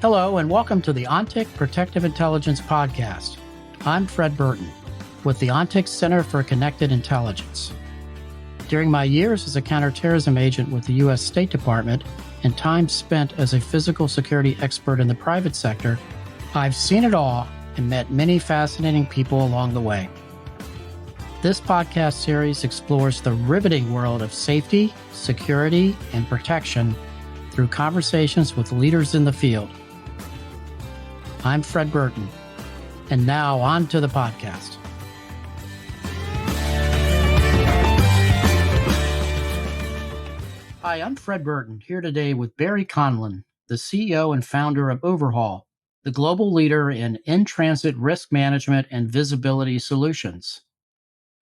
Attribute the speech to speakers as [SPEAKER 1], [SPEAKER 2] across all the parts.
[SPEAKER 1] Hello, and welcome to the ONTIC Protective Intelligence Podcast. I'm Fred Burton with the ONTIC Center for Connected Intelligence. During my years as a counterterrorism agent with the U.S. State Department and time spent as a physical security expert in the private sector, I've seen it all and met many fascinating people along the way. This podcast series explores the riveting world of safety, security, and protection through conversations with leaders in the field. I'm Fred Burton, and now on to the podcast. Hi, I'm Fred Burton, here today with Barry Conlon, the CEO and founder of Overhaul, the global leader in transit risk management and visibility solutions.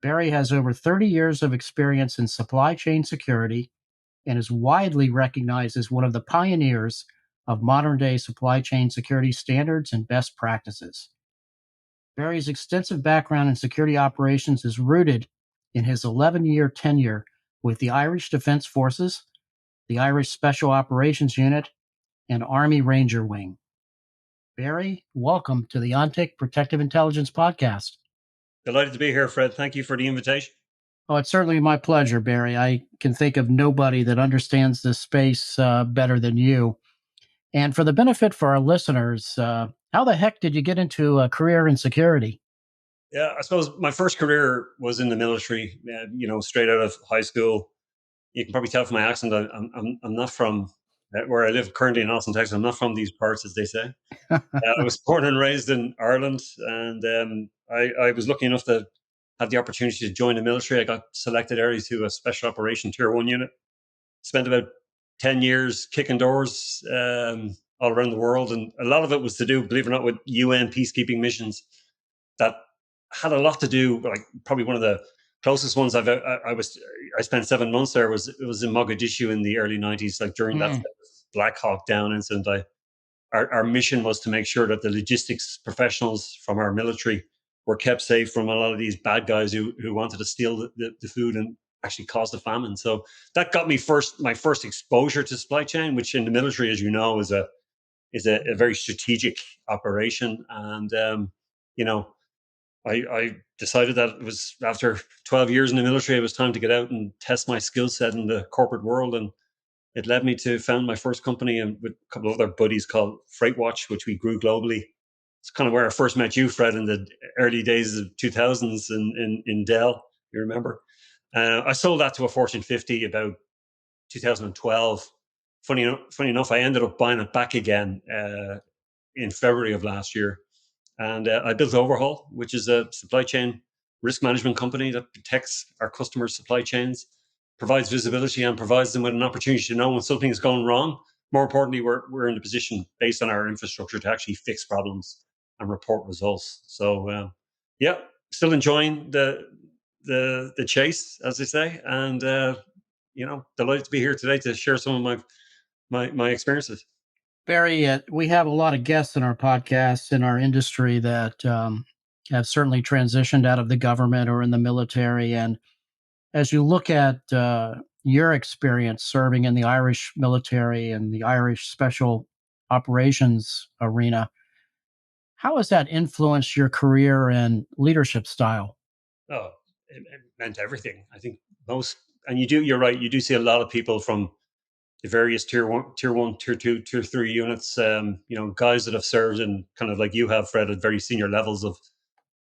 [SPEAKER 1] Barry has over 30 years of experience in supply chain security and is widely recognized as one of the pioneers of modern-day supply chain security standards and best practices. Barry's extensive background in security operations is rooted in his 11-year tenure with the Irish Defence Forces, the Irish Special Operations Unit, and Army Ranger Wing. Barry, welcome to the ONTIC Protective Intelligence Podcast.
[SPEAKER 2] Delighted to be here, Fred. Thank you for the invitation.
[SPEAKER 1] Oh, it's certainly my pleasure, Barry. I can think of nobody that understands this space better than you. And for the benefit for our listeners, how the heck did you get into a career in security?
[SPEAKER 2] Yeah, I suppose my first career was in the military, straight out of high school. You can probably tell from my accent, I'm not from where I live currently in Austin, Texas. I'm not from these parts, as they say. I was born and raised in Ireland, and I was lucky enough to have the opportunity to join the military. I got selected early to a special operation tier 1 unit. Spent about 10 years kicking doors all around the world. And a lot of it was to do, believe it or not, with UN peacekeeping missions that had a lot to do, like probably one of the closest ones I spent 7 months there it was in Mogadishu in the early 90s, like during that Black Hawk Down incident. Our mission was to make sure that the logistics professionals from our military were kept safe from a lot of these bad guys who wanted to steal the food and actually caused a famine. So that got me my first exposure to supply chain, which in the military, as you know, is a very strategic operation. And I decided that it was after 12 years in the military, it was time to get out and test my skill set in the corporate world. And it led me to found my first company and with a couple of other buddies called FreightWatch, which we grew globally. It's kind of where I first met you, Fred, in the early days of 2000s in Dell. You remember? I sold that to a Fortune 50 about 2012. Funny enough, I ended up buying it back again in February of last year. And I built Overhaul, which is a supply chain risk management company that protects our customers' supply chains, provides visibility, and provides them with an opportunity to know when something is going wrong. More importantly, we're in a position based on our infrastructure to actually fix problems and report results. So, still enjoying the chase, as they say, and delighted to be here today to share some of my experiences.
[SPEAKER 1] Barry, we have a lot of guests in our podcast in our industry that have certainly transitioned out of the government or in the military. And as you look at your experience serving in the Irish military and the Irish special operations arena, how has that influenced your career and leadership style?
[SPEAKER 2] Oh, it meant everything. I think and you're right. You do see a lot of people from the various tier one, tier two, tier three units. Guys that have served in kind of like you have, Fred, at very senior levels of,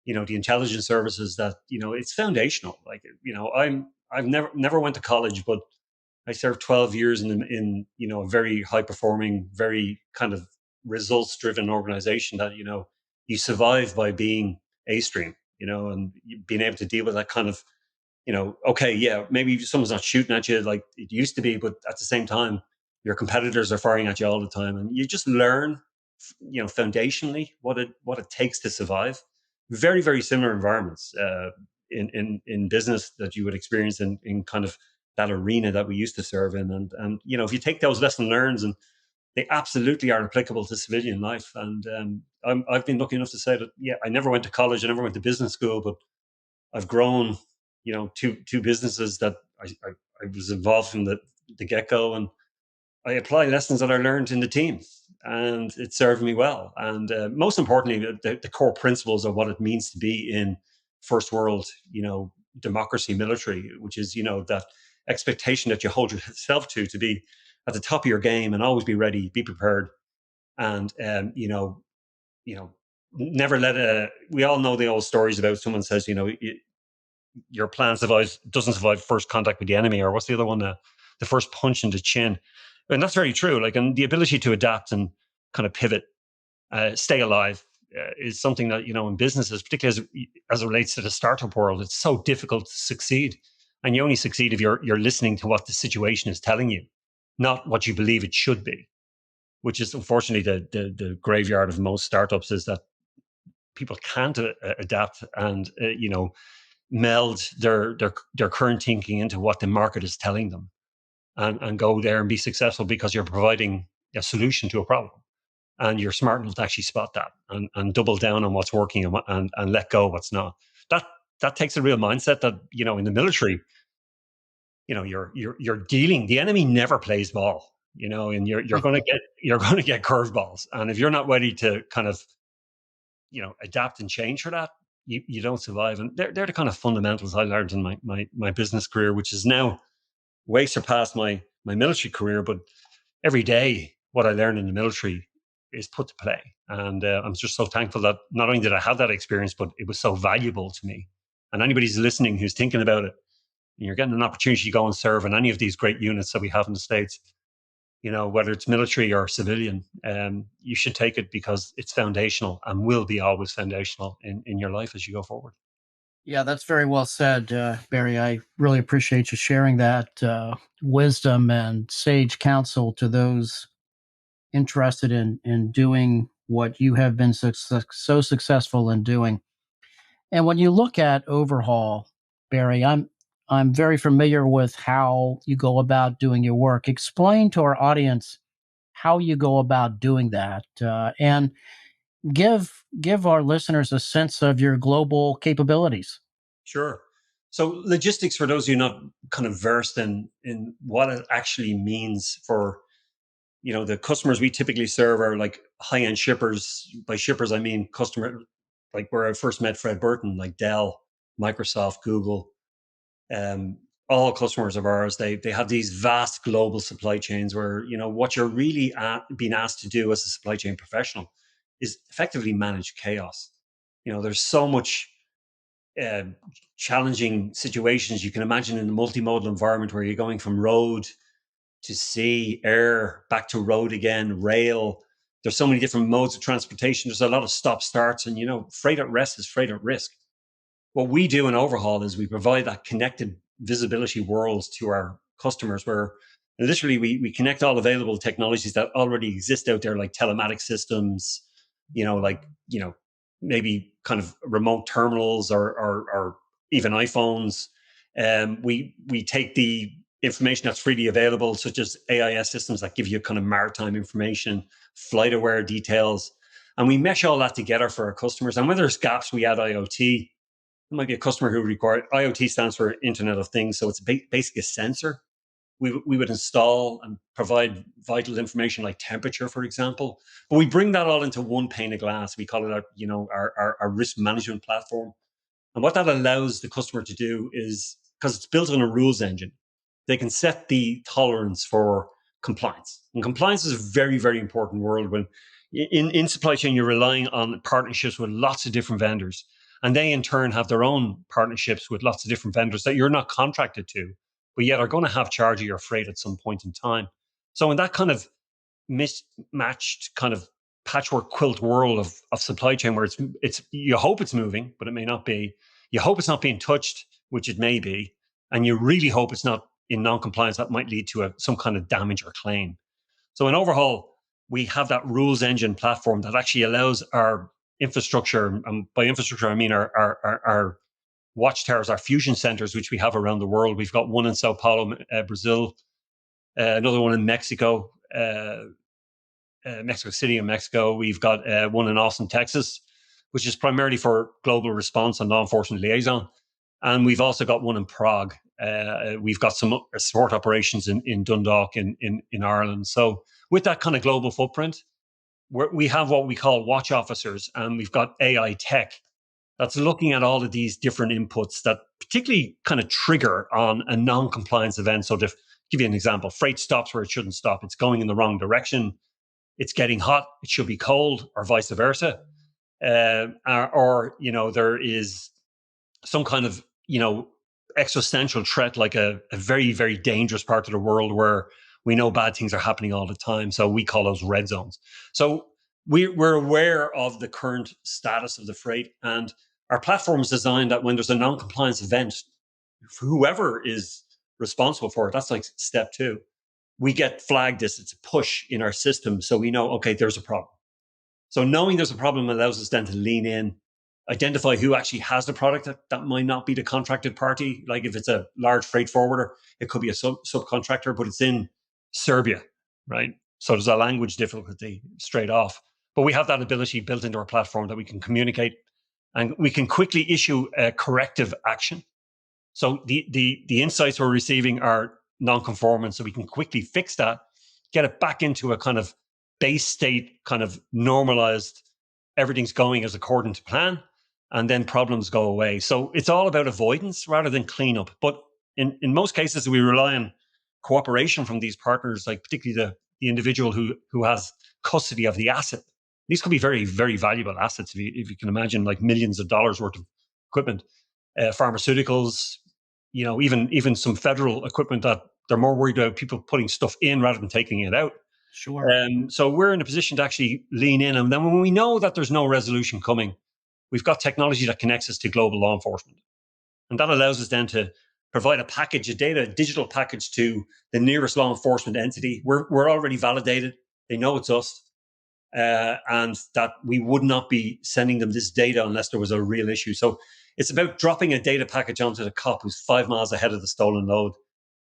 [SPEAKER 2] the intelligence services. That it's foundational. Like I've never went to college, but I served 12 years in a very high performing, very kind of results driven organization that you survive by being A stream. And being able to deal with that kind of okay, yeah, maybe someone's not shooting at you like it used to be, but at the same time, your competitors are firing at you all the time, and you just learn, foundationally what it takes to survive. Very, very similar environments in business that you would experience in kind of that arena that we used to serve in, and if you take those lesson learns, and they absolutely are applicable to civilian life. And I've been lucky enough to say that, yeah, I never went to college, I never went to business school, but I've grown two businesses that I was involved from the get-go, and I apply lessons that I learned in the team. and it served me well. And most importantly, the core principles of what it means to be in first world, democracy military, which is, that expectation that you hold yourself to be at the top of your game and always be ready, be prepared, and you know, never let a. We all know the old stories about someone says, your plan survives doesn't survive first contact with the enemy, or what's the other one? The first punch in the chin, and that's very true. Like, and the ability to adapt and kind of pivot, stay alive, is something that in businesses, particularly as it relates to the startup world, it's so difficult to succeed, and you only succeed if you're listening to what the situation is telling you, not what you believe it should be. Which is unfortunately the graveyard of most startups, is that people can't adapt and meld their current thinking into what the market is telling them, and go there and be successful because you're providing a solution to a problem, and you're smart enough to actually spot that, and double down on what's working, and let go what's not. That takes a real mindset that in the military, you're dealing. The enemy never plays ball, and you're going to get curveballs, and if you're not ready to kind of adapt and change for that, you don't survive. And they're the kind of fundamentals I learned in my business career, which is now way surpassed my military career. But every day, what I learned in the military is put to play, and I'm just so thankful that not only did I have that experience, but it was so valuable to me. And anybody's listening who's thinking about it, and you're getting an opportunity to go and serve in any of these great units that we have in the States, whether it's military or civilian, you should take it, because it's foundational and will be always foundational in your life as you go forward.
[SPEAKER 1] Yeah, that's very well said, Barry. I really appreciate you sharing that wisdom and sage counsel to those interested in doing what you have been so successful in doing. And when you look at Overhaul, Barry, I'm very familiar with how you go about doing your work. Explain to our audience how you go about doing that, and give our listeners a sense of your global capabilities.
[SPEAKER 2] Sure. So logistics, for those of you not kind of versed in what it actually means for the customers we typically serve, are like high end shippers. By shippers, I mean customer, like where I first met Fred Burton, like Dell, Microsoft, Google, um, all customers of ours. They have these vast global supply chains where what you're really being asked to do as a supply chain professional is effectively manage chaos. There's so much uh, challenging situations you can imagine in a multimodal environment where you're going from road to sea, air, back to road again, rail. There's so many different modes of transportation. There's a lot of stop starts, and freight at rest is freight at risk. What we do in Overhaul is we provide that connected visibility world to our customers, where literally we connect all available technologies that already exist out there, like telematic systems, like maybe kind of remote terminals, or even iPhones. We take the information that's freely available, such as AIS systems that give you kind of maritime information, flight aware details, and we mesh all that together for our customers. And when there's gaps, we add IoT. There might be a customer who requires IoT, stands for Internet of Things, so it's basically a sensor. We would install and provide vital information like temperature, for example. But we bring that all into one pane of glass. We call it our risk management platform. And what that allows the customer to do is, because it's built on a rules engine, they can set the tolerance for compliance. And compliance is a very, very important world when in supply chain, you're relying on partnerships with lots of different vendors. And they in turn have their own partnerships with lots of different vendors that you're not contracted to, but yet are going to have charge of your freight at some point in time. So in that kind of mismatched kind of patchwork quilt world of supply chain, where it's you hope it's moving, but it may not be. You hope it's not being touched, which it may be, and you really hope it's not in non-compliance that might lead to some kind of damage or claim. So in Overhaul, we have that rules engine platform that actually allows our infrastructure, and by infrastructure I mean our watchtowers, our fusion centers, which we have around the world. We've got one in Sao Paulo, Brazil, another one in Mexico, Mexico City in Mexico. We've got one in Austin, Texas, which is primarily for global response and law enforcement liaison. And we've also got one in Prague. We've got some support operations in Dundalk in Ireland. So with that kind of global footprint, we have what we call watch officers, and we've got AI tech that's looking at all of these different inputs that particularly kind of trigger on a non-compliance event. So to give you an example, freight stops where it shouldn't stop. It's going in the wrong direction. It's getting hot. It should be cold, or vice versa. There is some kind of existential threat, like a very very dangerous part of the world where we know bad things are happening all the time. So we call those red zones. So we're aware of the current status of the freight, and our platform is designed that when there's a non-compliance event, whoever is responsible for it, that's like step two. We get flagged this. It's a push in our system, so we know, okay, there's a problem. So knowing there's a problem allows us then to lean in, identify who actually has the product. That might not be the contracted party. Like if it's a large freight forwarder, it could be a subcontractor, but it's in Serbia, right? So there's a language difficulty straight off. But we have that ability built into our platform that we can communicate, and we can quickly issue a corrective action. So the insights we're receiving are non-conformant, so we can quickly fix that, get it back into a kind of base state, kind of normalized, everything's going as according to plan, and then problems go away. So it's all about avoidance rather than cleanup. But in most cases, we rely on cooperation from these partners, like particularly the individual who has custody of the asset. These could be very, very valuable assets if you can imagine, like millions of dollars worth of equipment, pharmaceuticals, even some federal equipment that they're more worried about people putting stuff in rather than taking it out.
[SPEAKER 1] Sure.
[SPEAKER 2] So we're in a position to actually lean in. And then when we know that there's no resolution coming, we've got technology that connects us to global law enforcement. And that allows us then to provide a package, a digital package to the nearest law enforcement entity. We're already validated. They know it's us. And that we would not be sending them this data unless there was a real issue. So it's about dropping a data package onto the cop who's 5 miles ahead of the stolen load,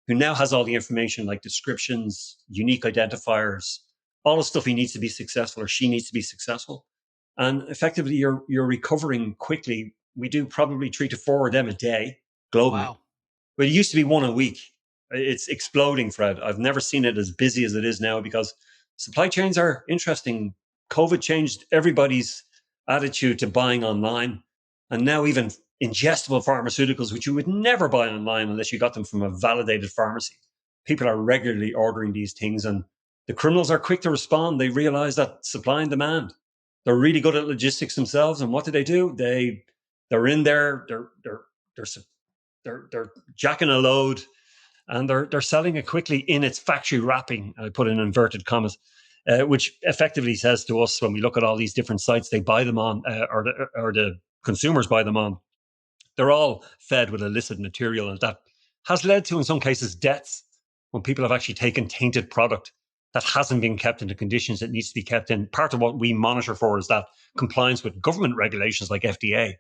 [SPEAKER 2] who now has all the information like descriptions, unique identifiers, all the stuff he needs to be successful or she needs to be successful. And effectively, you're recovering quickly. We do probably 3 to 4 of them a day globally.
[SPEAKER 1] Wow.
[SPEAKER 2] But it used to be one a week. It's exploding, Fred. I've never seen it as busy as it is now because supply chains are interesting. COVID changed everybody's attitude to buying online. And now, even ingestible pharmaceuticals, which you would never buy online unless you got them from a validated pharmacy, people are regularly ordering these things. And the criminals are quick to respond. They realize that supply and demand. They're really good at logistics themselves. And what do? They're in there. They're jacking a load, and they're selling it quickly in its factory wrapping. I put in inverted commas, which effectively says to us when we look at all these different sites they buy them on, or the consumers buy them on, they're all fed with illicit material, and that has led to, in some cases, deaths when people have actually taken tainted product that hasn't been kept in the conditions it needs to be kept in. Part of what we monitor for is that compliance with government regulations like FDA.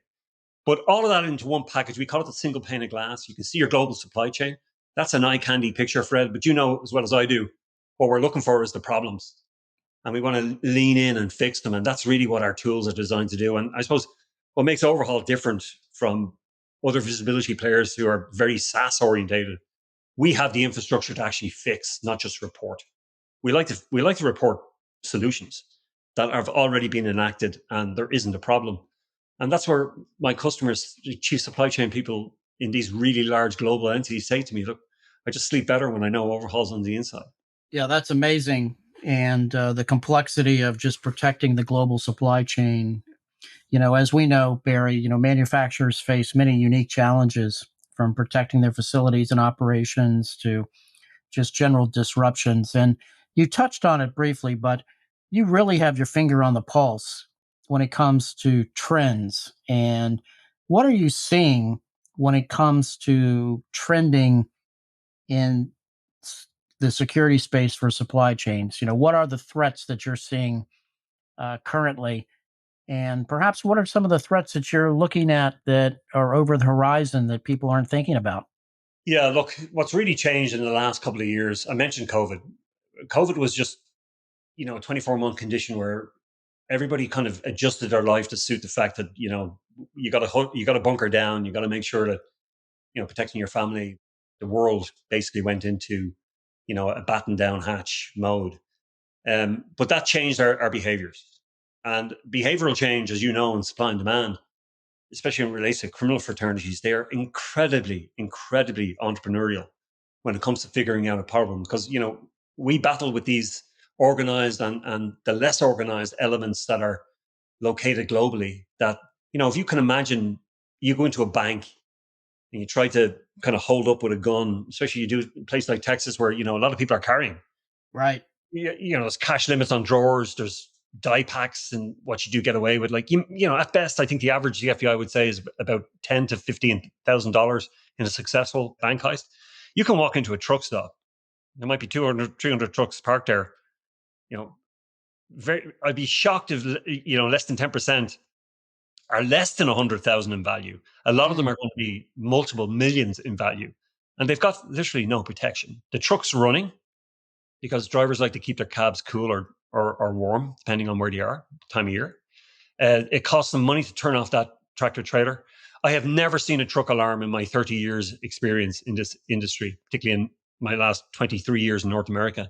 [SPEAKER 2] But all of that into one package, we call it the single pane of glass. You can see your global supply chain. That's an eye candy picture, Fred. But you know as well as I do, what we're looking for is the problems. And we want to lean in and fix them. And that's really what our tools are designed to do. And I suppose what makes Overhaul different from other visibility players who are very SaaS orientated, we have the infrastructure to actually fix, not just report. We like to report solutions that have already been enacted and there isn't a problem. And that's where my customers, chief supply chain people in these really large global entities say to me, look, I just sleep better when I know Overhaul's on the inside.
[SPEAKER 1] Yeah, that's amazing. And the complexity of just protecting the global supply chain. As we know, Barry, manufacturers face many unique challenges from protecting their facilities and operations to just general disruptions. And you touched on it briefly, but you really have your finger on the pulse when it comes to trends. And what are you seeing when it comes to trending in the security space for supply chains? What are the threats that you're seeing currently? And perhaps what are some of the threats that you're looking at that are over the horizon that people aren't thinking about?
[SPEAKER 2] Yeah, look, what's really changed in the last couple of years, I mentioned COVID. COVID was just, a 24-month condition where everybody kind of adjusted their life to suit the fact that, you got to bunker down, you got to make sure that, protecting your family, the world basically went into, a batten down hatch mode. But that changed our behaviors. And behavioral change, as you know, in supply and demand, especially when it relates to criminal fraternities, they are incredibly, incredibly entrepreneurial when it comes to figuring out a problem. Because, we battle with these organized and the less organized elements that are located globally. That, if you can imagine, you go into a bank and you try to kind of hold up with a gun, especially you do a place like Texas where, a lot of people are carrying.
[SPEAKER 1] Right.
[SPEAKER 2] There's cash limits on drawers, there's die packs and what you do get away with. Like, at best, I think the average the FBI would say is about ten to $15,000 in a successful bank heist. You can walk into a truck stop. There might be 200, 300 trucks parked there. You know, I'd be shocked if, less than 10% are less than 100,000 in value. A lot of them
[SPEAKER 1] Mm,
[SPEAKER 2] are going to be multiple millions in value. And they've got literally no protection. The truck's running because drivers like to keep their cabs cool or warm, depending on where they are, time of year. It costs them money to turn off that tractor trailer. I have never seen a truck alarm in my 30 years experience in this industry, particularly in my last 23 years in North America.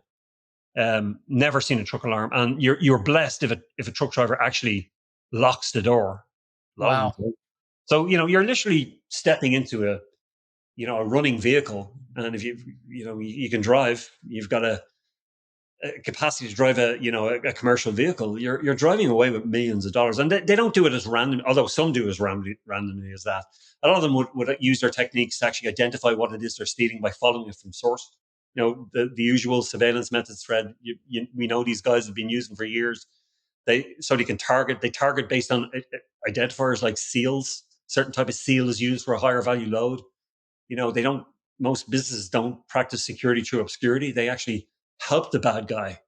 [SPEAKER 2] Never seen a truck alarm, and you're blessed if a truck driver actually locks the door. A lot of them
[SPEAKER 1] wow.
[SPEAKER 2] do. So you're literally stepping into a running vehicle, and if you can drive, you've got a capacity to drive a commercial vehicle. You're driving away with millions of dollars, and they don't do it as random. Although some do as randomly as that. A lot of them would use their techniques to actually identify what it is they're stealing by following it from source. The usual surveillance methods, Fred. We know these guys have been using for years. They can target. They target based on identifiers like seals. Certain type of seal is used for a higher value load. They don't. Most businesses don't practice security through obscurity. They actually help the bad guy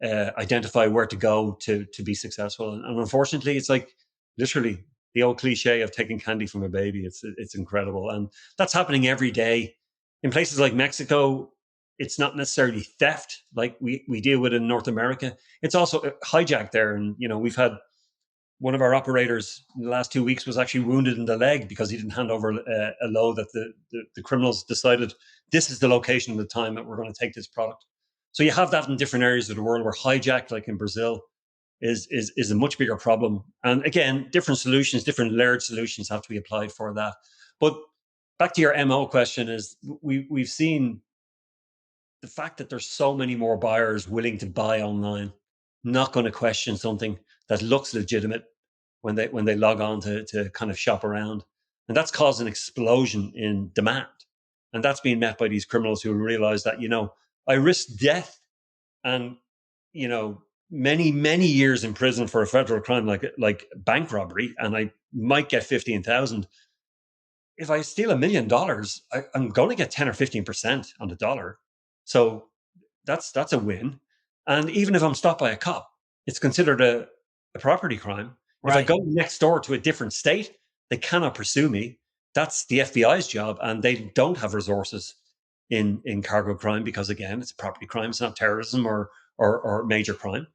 [SPEAKER 2] identify where to go to be successful. And unfortunately, it's like literally the old cliche of taking candy from a baby. It's incredible, and that's happening every day in places like Mexico. It's not necessarily theft like we deal with in North America. It's also hijacked there, and we've had one of our operators in the last 2 weeks was actually wounded in the leg because he didn't hand over a load that the criminals decided this is the location and the time that we're going to take this product. So you have that in different areas of the world where hijack, like in Brazil, is a much bigger problem. And again, different solutions, different layered solutions have to be applied for that. But back to your MO question is we've seen the fact that there's so many more buyers willing to buy online, not going to question something that looks legitimate when they log on to kind of shop around. And that's caused an explosion in demand. And that's being met by these criminals who realize that, I risk death and, you know, many, many years in prison for a federal crime like bank robbery, and I might get 15,000. If I steal $1 million, I'm going to get 10 or 15% on the dollar. So that's a win. And even if I'm stopped by a cop, it's considered a property crime. If I
[SPEAKER 1] Right.
[SPEAKER 2] go next door to a different state, they cannot pursue me. That's the FBI's job, and they don't have resources in cargo crime because again, it's a property crime. It's not terrorism or major crime,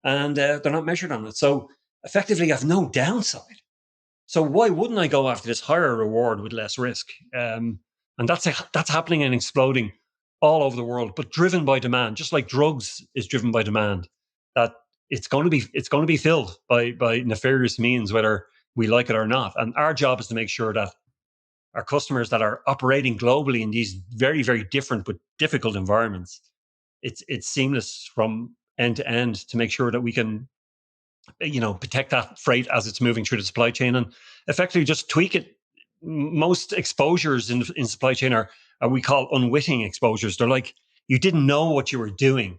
[SPEAKER 2] and they're not measured on it. So effectively, I have no downside. So why wouldn't I go after this higher reward with less risk? And that's happening and exploding all over the world, but driven by demand, just like drugs is driven by demand. That it's going to be filled by nefarious means, whether we like it or not. And our job is to make sure that our customers that are operating globally in these very very different but difficult environments, it's seamless from end to end to make sure that we can protect that freight as it's moving through the supply chain and effectively just tweak it. Most exposures in supply chain are we call unwitting exposures. They're like you didn't know what you were doing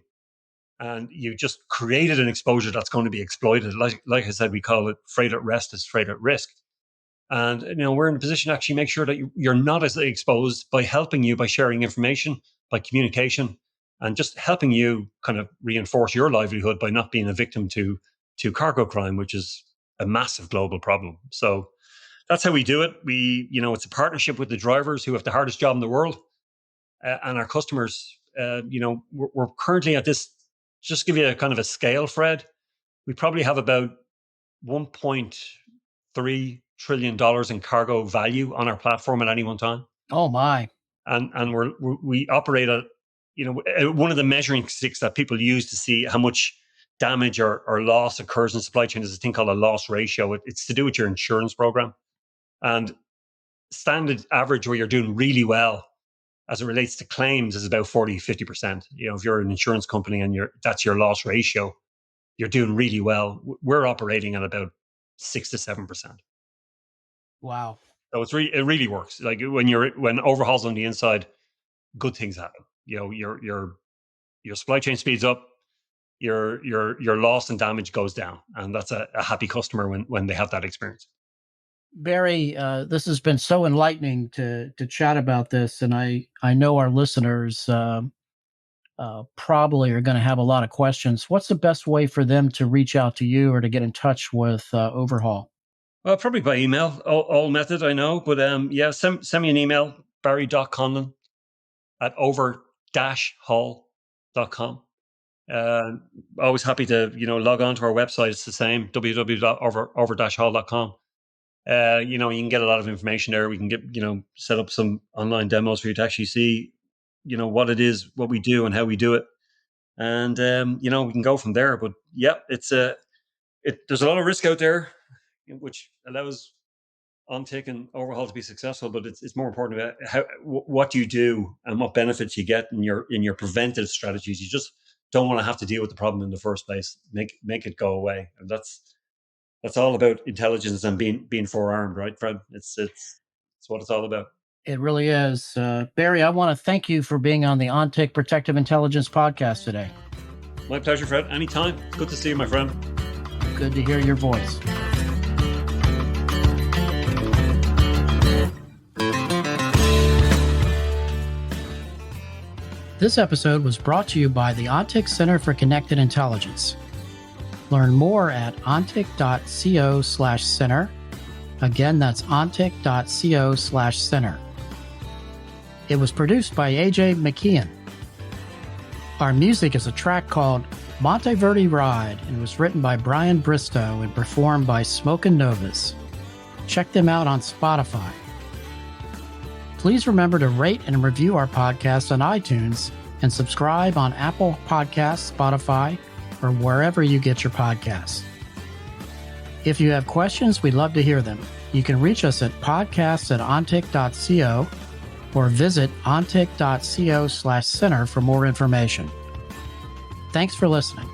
[SPEAKER 2] and you just created an exposure that's going to be exploited. Like I said, we call it freight at rest is freight at risk. And we're in a position to actually make sure that you're not as exposed by helping you by sharing information, by communication, and just helping you kind of reinforce your livelihood by not being a victim to cargo crime, which is a massive global problem. So that's how we do it. It's a partnership with the drivers who have the hardest job in the world, and our customers. We're currently at this. Just give you a kind of a scale, Fred. We probably have about 1.3 trillion dollars in cargo value on our platform at any one time,
[SPEAKER 1] Oh my.
[SPEAKER 2] and we operate at one of the measuring sticks that people use to see how much damage or loss occurs in supply chain, there's a thing called a loss ratio. It's to do with your insurance program. And standard average where you're doing really well as it relates to claims is about 40-50%. If you're an insurance company and that's your loss ratio, you're doing really well. We're operating at about 6 to 7%.
[SPEAKER 1] Wow.
[SPEAKER 2] So it really works. Like when overhauls on the inside, good things happen. Your supply chain speeds up, your loss and damage goes down, and that's a happy customer when they have that experience.
[SPEAKER 1] Barry, this has been so enlightening to chat about this, and I know our listeners probably are going to have a lot of questions. What's the best way for them to reach out to you or to get in touch with Overhaul?
[SPEAKER 2] Well, probably by email, all method I know, but yeah, send me an email, barry.conlon at over-hall.com. Always happy to log on to our website. It's the same, www.over-hall.com. You can get a lot of information there. We can get set up some online demos for you to actually see what it is, what we do, and how we do it, and we can go from there. But yeah, there's a lot of risk out there, which allows OnTick and Overhaul to be successful, but it's more important about what you do and what benefits you get in your preventive strategies. You just don't want to have to deal with the problem in the first place. Make it go away, and that's all about intelligence and being forearmed, right, Fred? It's what it's all about.
[SPEAKER 1] It really is. Barry, I want to thank you for being on the OnTick Protective Intelligence podcast today.
[SPEAKER 2] My pleasure, Fred. Anytime. It's good to see you, my friend.
[SPEAKER 1] Good to hear your voice. This episode was brought to you by the OnTick Center for Connected Intelligence. Learn more at ontic.co/center. Again, that's ontic.co/center. It was produced by AJ McKeon. Our music is a track called Monteverdi Ride and was written by Brian Bristow and performed by Smoke and Novas. Check them out on Spotify. Please remember to rate and review our podcast on iTunes and subscribe on Apple Podcasts, Spotify, or wherever you get your podcasts. If you have questions, we'd love to hear them. You can reach us at podcasts@ontic.co or visit ontic.co/center for more information. Thanks for listening.